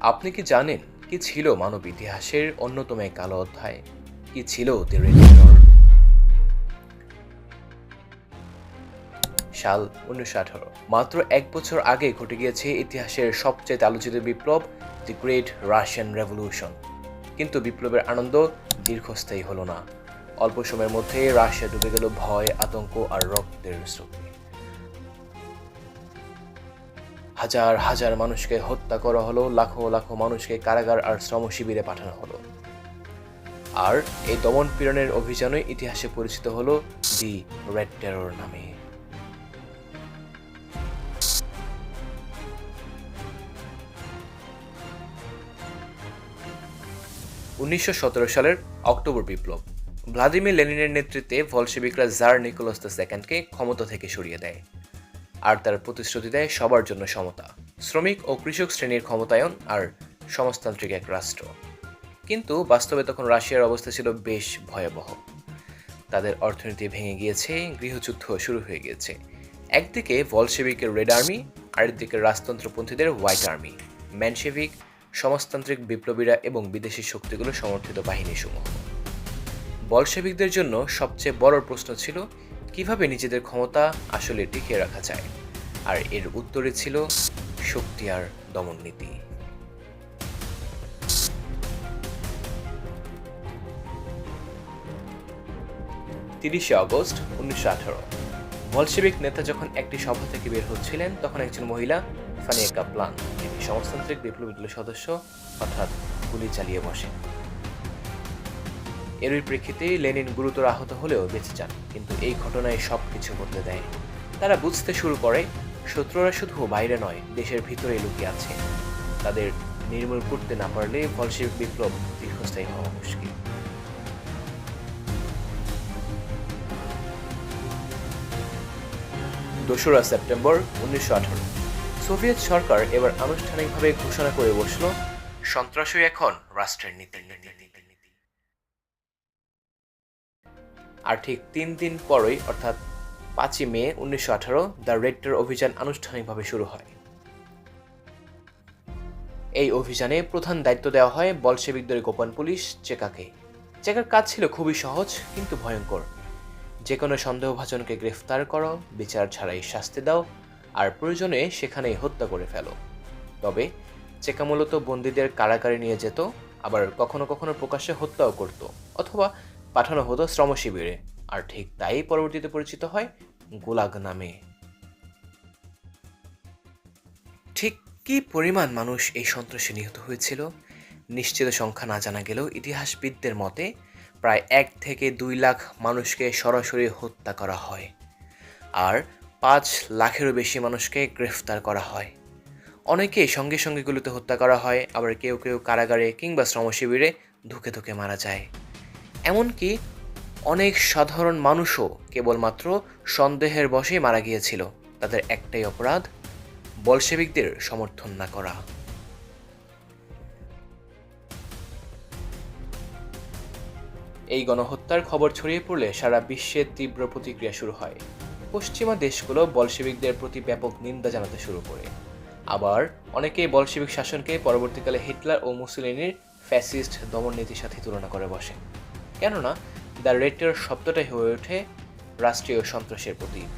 আপনি কি জানেন কি ছিল মানব ইতিহাসের অন্যতম এক কালো অধ্যায়? কি ছিল দ্য রেড টেরর? সাল 1918। মাত্র এক বছর আগে ঘটে গিয়েছে ইতিহাসের সবচেয়ে আলোচিত বিপ্লব, দি গ্রেট রাশিয়ান রেভলিউশন। কিন্তু বিপ্লবের আনন্দ দীর্ঘস্থায়ী হলো না। অল্প সময়ের মধ্যে রাশিয়া ডুবে গেল ভয়, আতঙ্ক আর রক্তের স্রোতে। হাজার হাজার মানুষকে হত্যা করা হলো, লাখো লাখো মানুষকে কারাগার আর শ্রম শিবিরে পাঠানো হলো। আর এই দমন পীড়নের অভিযানে ইতিহাসে পরিচিত হলো দি রেড টেরর নামে। 1917 সালের অক্টোবর বিপ্লব। ভ্লাদিমির লেনিনের নেতৃত্বে ভলশেভিকরা জার নিকোলাস II-কে ক্ষমতা থেকে সরিয়ে দেয় আর তার প্রতিশ্রুতি দেয় সবার জন্য সমতা, শ্রমিক ও কৃষক শ্রেণীর ক্ষমতায়ন আর সমাজতান্ত্রিক এক রাষ্ট্র। কিন্তু বাস্তবে তখন রাশিয়ার অবস্থা ছিল বেশ ভয়াবহ। তাদের অর্থনীতি ভেঙে গিয়েছে, গৃহযুদ্ধ শুরু হয়ে গিয়েছে। একদিকে ভলশেভিকের রেড আর্মি, আরেকদিকে রাজতন্ত্রপন্থীদের হোয়াইট আর্মি, ম্যানশেভিক, সমাজতান্ত্রিক বিপ্লবীরা এবং বিদেশি শক্তিগুলো সমর্থিত বাহিনীসমূহ। বলশেভিকদের জন্য সবচেয়ে বড় প্রশ্ন ছিল কিভাবে নিজেদের ক্ষমতা আসলে টিকিয়ে রাখা যায়, আর এর উত্তরে ছিল শক্তি আর দমন নীতি। 30 আগস্ট 1918। বলশেভিক নেতা যখন একটি সভা থেকে বের হচ্ছিলেন, তখন একজন মহিলা, ফানিয়া কাপলান, যিনি সমাজতান্ত্রিক বিপ্লবী দলের সদস্য, হঠাৎ গুলি চালিয়ে বসেন। এরই প্রেক্ষিতে লেনিন গুরুতর আহত হলেও বেঁচে যান। কিন্তু এই ঘটনায় সবকিছু বদলে দেয়। তারা বুঝতে শুরু করে শত্রুরা শুধু বাইরে নয়, দেশের ভিতরে লুকিয়ে আছে। তাদের নির্মূল করতে না পারলে বলশেভিক বিপ্লব দীর্ঘস্থায়ী হওয়া মুশকিল। 2 সেপ্টেম্বর 1918। সোভিয়েত সরকার এবার আনুষ্ঠানিকভাবে ঘোষণা করে বসল, সন্ত্রাসই এখন রাষ্ট্রের নীতি। আর ঠিক 3 দিন পরই, অর্থাৎ 5 মে 1918, দ্য রেড টেরর অভিযান আনুষ্ঠানিকভাবে শুরু হয়। এই অভিযানে প্রধান দায়িত্ব দেওয়া হয় বলশেভিকদের গোপন পুলিশ চেকাকে। চেকার কাজ ছিল খুবই সহজ কিন্তু ভয়ঙ্কর। যে কোনো সন্দেহভাজনকে গ্রেফতার করো, বিচার ছাড়াই শাস্তি দাও, আর প্রয়োজনে সেখানেই হত্যা করে ফেলো। তবে চেকা মূলত বন্দীদের কারাগারে নিয়ে যেত, আবার কখনো কখনো প্রকাশ্যে হত্যাও করত, অথবা পাঠানো হতো শ্রম শিবিরে। আর ঠিক তাই পরবর্তীতে পরিচিত হয় গোলাগ নামে। ঠিক কি পরিমাণ মানুষ এই সন্ত্রাসে নিহত হয়েছিল নিশ্চিত সংখ্যা না জানা গেলেও ইতিহাসবিদদের মতে প্রায় 1 থেকে 2 লাখ মানুষকে সরাসরি হত্যা করা হয়, আর 5 লাখেরও বেশি মানুষকে গ্রেফতার করা হয়। অনেকেই সঙ্গে সঙ্গে গুলিতে হত্যা করা হয়, আবার কেউ কেউ কারাগারে কিংবা শ্রমশিবিরে ধুকে ধুকে মারা যায়। এমনকি অনেক সাধারণ মানুষও কেবলমাত্র সন্দেহের বশেই মারা গিয়েছিল। তাদের একটাই অপরাধ, বলশেভিকদের সমর্থন না করা। এই গণহত্যার খবর ছড়িয়ে পড়লে সারা বিশ্বে তীব্র প্রতিক্রিয়া শুরু হয়। পশ্চিমা দেশগুলো বলশেভিকদের প্রতি ব্যাপক নিন্দা জানাতে শুরু করে। আবার অনেকেই বলশেভিক শাসনকে পরবর্তীকালে হিটলার ও মুসোলিনির ফ্যাসিস্ট দমননীতির সাথে তুলনা করে বসে। কেননা দ্য রেড টেরর শব্দটাই হয়ে ওঠে রাষ্ট্রীয় সন্ত্রাসের প্রতীক।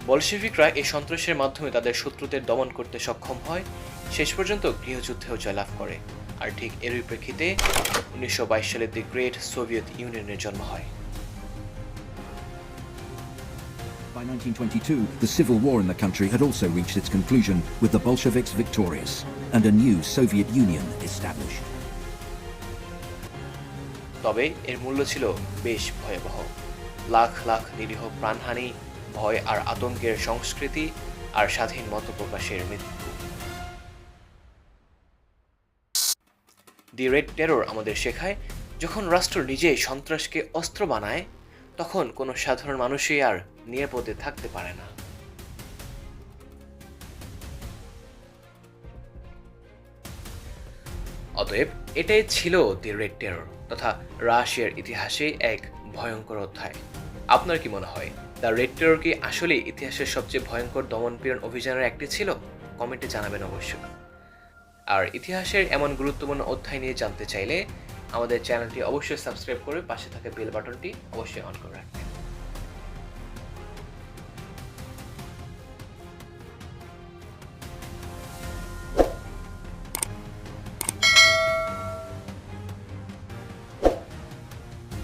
বলশেভিকরা এই সন্ত্রাসের মাধ্যমে তাদের শত্রুদের দমন করতে সক্ষম হয়, শেষ পর্যন্ত গৃহযুদ্ধেও জয়লাভ করে। আর ঠিক এরই প্রেক্ষিতে 1922 সালে দি গ্রেট সোভিয়েত ইউনিয়নের জন্ম হয়। By 1922, the civil war in the country had also reached its conclusion, with the Bolsheviks victorious and a new Soviet Union established. তবে এর মূল্য ছিল বেশ ভয়াবহ। লাখ লাখ নিরীহ প্রাণহানি, ভয় আর আতঙ্কের সংস্কৃতি, আর স্বাধীন মত প্রকাশের মৃত্যু। দি রেড টেরর আমাদের শেখায়, যখন রাষ্ট্র নিজেই সন্ত্রাসকে অস্ত্র বানায়, তখন কোনো সাধারণ মানুষই আর নিরাপদে থাকতে পারে না। অতএব এটাই ছিল দি রেড টেরর তথা রাশিয়ার ইতিহাসে এক ভয়ঙ্কর অধ্যায়। আপনার কি মনে হয়, দ্য রেড টেরর কি আসলে ইতিহাসের সবচেয়ে ভয়ঙ্কর দমনপীড়ন অভিযানের একটি ছিল? কমেন্টে জানাবেন অবশ্যই। আর ইতিহাসের এমন গুরুত্বপূর্ণ অধ্যায় নিয়ে জানতে চাইলে আমাদের চ্যানেলটি অবশ্যই সাবস্ক্রাইব করে পাশে থাকা বেল বাটনটি অবশ্যই অন করে রাখবেন।